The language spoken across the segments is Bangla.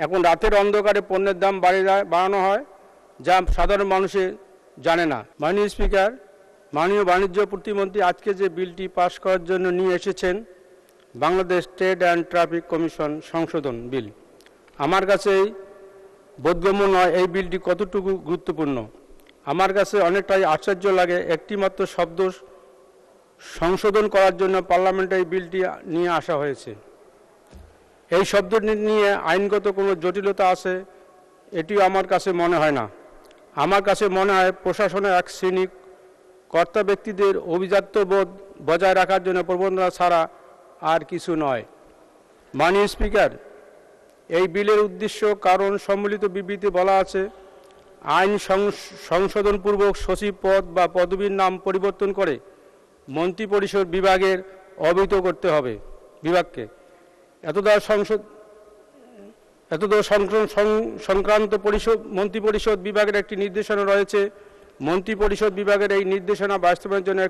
এখন রাতের অন্ধকারে পণ্যের দাম বাড়ানো হয়, যা সাধারণ মানুষে জানে না। মাননীয় স্পিকার, মাননীয় বাণিজ্য প্রতিমন্ত্রী আজকে যে বিলটি পাশ করার জন্য নিয়ে এসেছেন, Bangladesh trade and traffic commission সংশোধন বিল, আমার কাছে বোধগম্য নয় এই বিলটি কতটুকু গুরুত্বপূর্ণ। আমার কাছে অনেকটাই আশ্চর্য লাগে, একটি মাত্র শব্দ সংশোধন করার জন্য পার্লামেন্টে এই বিলটি নিয়ে আসা হয়েছে। এই শব্দটি নিয়ে আইনগত কোনো জটিলতা আছে এটিও আমার কাছে মনে হয় না। আমার কাছে মনে হয় প্রশাসনের এক শ্রেণী কর্তা ব্যক্তিদের অভিজাত্যবোধ বজায় রাখার জন্য প্রবণতা ছাড়া আর কিছু নয়। মাননীয় স্পিকার, এই বিলের উদ্দেশ্য কারণ সম্মিলিত বিবৃতি বলা আছে, আইন সংশোধনপূর্বক সচিব পদ বা পদবীর নাম পরিবর্তন করে মন্ত্রিপরিষদ বিভাগের অবহিত করতে হবে বিভাগকে। এতদ্বারা সংক্রান্ত মন্ত্রিপরিষদ বিভাগের একটি নির্দেশনা রয়েছে। মন্ত্রিপরিষদ বিভাগের এই নির্দেশনা বাস্তবায়নের জন্য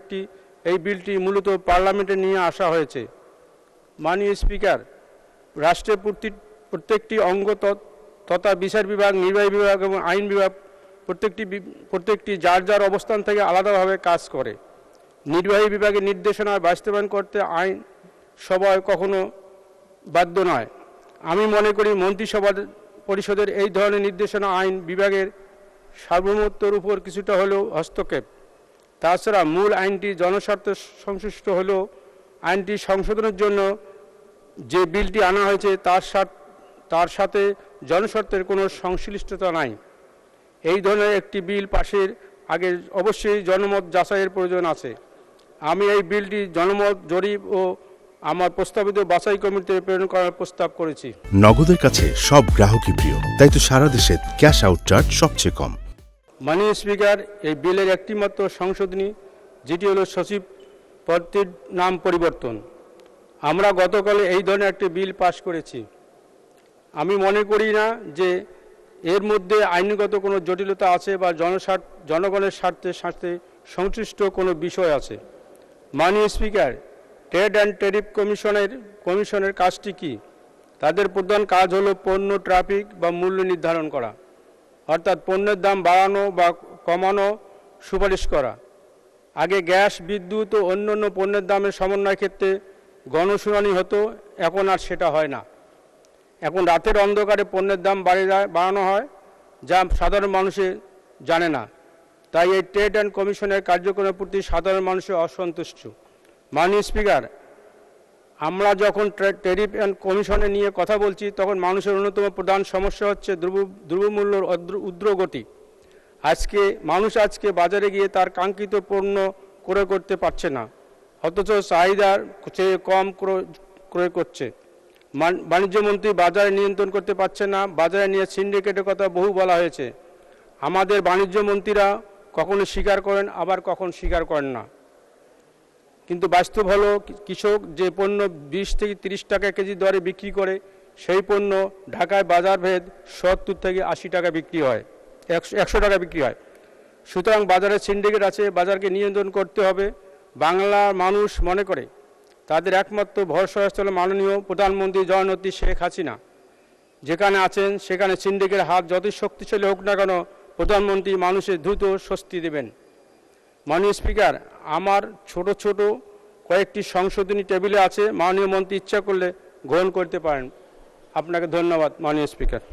এই বিলটি মূলত পার্লামেন্টে নিয়ে আসা হয়েছে। মাননীয় স্পিকার, রাষ্ট্রের প্রত্যেকটি অঙ্গ তথা বিচার বিভাগ, নির্বাহী বিভাগ এবং আইন বিভাগ প্রত্যেকটি যার যার অবস্থান থেকে আলাদাভাবে কাজ করে। নির্বাহী বিভাগের নির্দেশনা বাস্তবায়ন করতে আইন সভা কখনো বাধ্য নয়। আমি মনে করি মন্ত্রিসভা পরিষদের এই ধরনের নির্দেশনা আইন বিভাগের সার্বভৌমত্বের উপর কিছুটা হলেও হস্তক্ষেপ। তাছাড়া মূল আইনটি জনস্বার্থে সংশ্লিষ্ট হলেও আইনটি সংশোধনের জন্য যে বিলটি আনা হয়েছে তার সাথে জনস্বার্থের কোনো সংশ্লিষ্টতা নাই। এই ধরনের একটি বিল পাশের আগে অবশ্যই জনমত যাচাইয়ের প্রয়োজন আছে। আমি এই বিলটি জনমত জরিপ ও আমার প্রস্তাবিত বাছাই কমিটিতে প্রেরণ করার প্রস্তাব করেছি। নগদের কাছে সব গ্রাহকই প্রিয়, তাই তো সারা দেশে ক্যাশ আউট চার্জ সবচেয়ে কম। মাননীয় স্পিকার, এই বিলের একটিমাত্র সংশোধনী, যেটি হলো সচিব পদটির নাম পরিবর্তন। আমরা গতকালে এই ধরনের একটি বিল পাশ করেছি। আমি মনে করি না যে এর মধ্যে আইনগত কোনো জটিলতা আছে বা জনগণের স্বার্থে সংশ্লিষ্ট কোনো বিষয় আছে। মাননীয় স্পিকার, ট্রেড অ্যান্ড ট্যারিফ কমিশনের কাজটি কি? তাদের প্রধান কাজ হলো পণ্য, ট্রাফিক বা মূল্য নির্ধারণ করা, অর্থাৎ পণ্যের দাম বাড়ানো বা কমানো সুপারিশ করা। আগে গ্যাস, বিদ্যুৎ ও অন্যান্য পণ্যের দামের সমন্বয়ের ক্ষেত্রে গণশুনানি হতো, এখন আর সেটা হয় না। এখন রাতের অন্ধকারে পণ্যের দাম বাড়ানো হয়, যা সাধারণ মানুষে জানে না। তাই এই ট্রেড অ্যান্ড কমিশনের কার্যক্রমের প্রতি সাধারণ মানুষের অসন্তুষ্ট। মাননীয় স্পিকার, আমরা যখন ট্যারিফ অ্যান্ড কমিশনে নিয়ে কথা বলছি, তখন মানুষের অন্যতম প্রধান সমস্যা হচ্ছে দ্রব্যমূল্যের ঊর্ধ্বগতি। মানুষ আজকে বাজারে গিয়ে তার কাঙ্ক্ষিত পণ্য ক্রয় করতে পারছে না, অথচ চাহিদার চেয়ে কম ক্রয় করছে। বাণিজ্যমন্ত্রী বাজারে নিয়ন্ত্রণ করতে পারছে না। বাজারে নিয়ে সিন্ডিকেটের কথা বহু বলা হয়েছে। আমাদের বাণিজ্য মন্ত্রীরা কখনো স্বীকার করেন, আবার কখন স্বীকার করেন না। কিন্তু বাস্তব হলো, কৃষক যে পণ্য 20 থেকে 30 টাকা কেজি দরে বিক্রি করে, সেই পণ্য ঢাকায় বাজারভেদ 70 থেকে 80 টাকা বিক্রি হয়, 100 টাকা বিক্রি হয়। সুতরাং বাজারে সিন্ডিকেট আছে, বাজারকে নিয়ন্ত্রণ করতে হবে। বাংলার মানুষ মনে করে তাদের একমাত্র ভরসা হল মাননীয় প্রধানমন্ত্রী জননেত্রী শেখ হাসিনা। যেখানে আছেন সেখানে সিন্ডিকেটের হাত যতই শক্তিশালী হোক না কেন, প্রধানমন্ত্রী মানুষের দ্রুত স্বস্তি দেবেন। মাননীয় স্পিকার, আমার ছোট কয়েকটি সংশোধনী টেবিলে আছে, মাননীয় মন্ত্রী ইচ্ছা করলে গ্রহণ করতে পারেন। আপনাকে ধন্যবাদ মাননীয় স্পিকার।